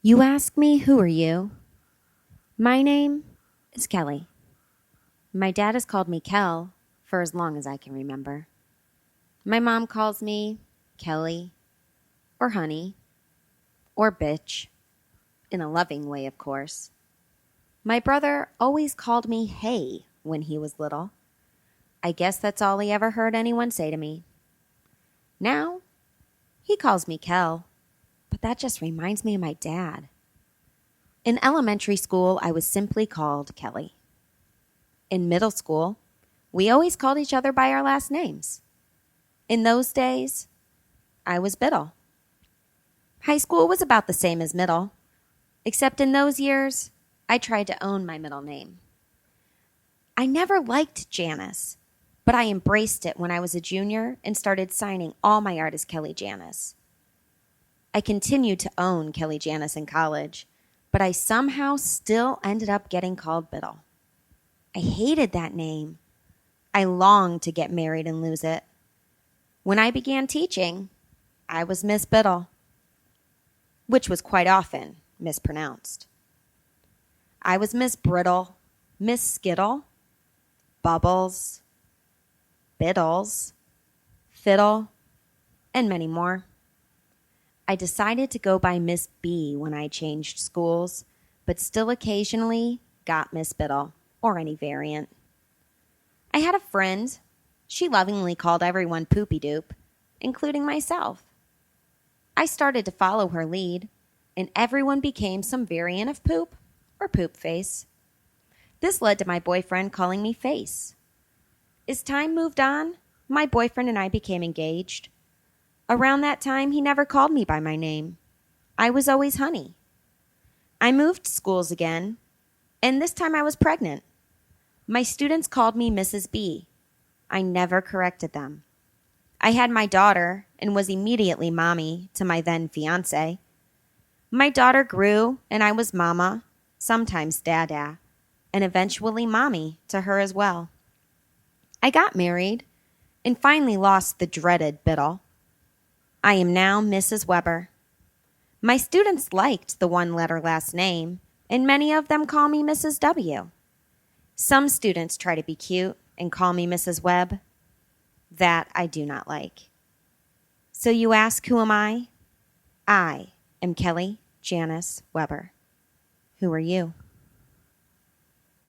You ask me, who are you? My name is Kelly. My dad has called me Kel for as long as I can remember. My mom calls me Kelly, or honey, or bitch, in a loving way, of course. My brother always called me hey when he was little. I guess that's all he ever heard anyone say to me. Now, he calls me Kel, but that just reminds me of my dad. In elementary school, I was simply called Kelly. In middle school, we always called each other by our last names. In those days, I was Biddle. High school was about the same as middle, except in those years, I tried to own my middle name. I never liked Janice, but I embraced it when I was a junior and started signing all my art as Kelly Janice. I continued to own Kelly Janice in college, but I somehow still ended up getting called Biddle. I hated that name. I longed to get married and lose it. When I began teaching, I was Miss Biddle, which was quite often mispronounced. I was Miss Brittle, Miss Skittle, Bubbles, Biddles, Fiddle, and many more. I decided to go by Miss B when I changed schools, but still occasionally got Miss Biddle or any variant. I had a friend. She lovingly called everyone Poopy Doop, including myself. I started to follow her lead, and everyone became some variant of Poop or Poop Face. This led to my boyfriend calling me Face. As time moved on, my boyfriend and I became engaged. Around that time, he never called me by my name. I was always Honey. I moved schools again, and this time I was pregnant. My students called me Mrs. B. I never corrected them. I had my daughter and was immediately mommy to my then fiance. My daughter grew, and I was mama, sometimes dada, and eventually mommy to her as well. I got married and finally lost the dreaded Biddle. I am now Mrs. Weber. My students liked the one-letter last name, and many of them call me Mrs. W. Some students try to be cute and call me Mrs. Webb. That I do not like. So you ask, who am I? I am Kelly Janice Weber. Who are you?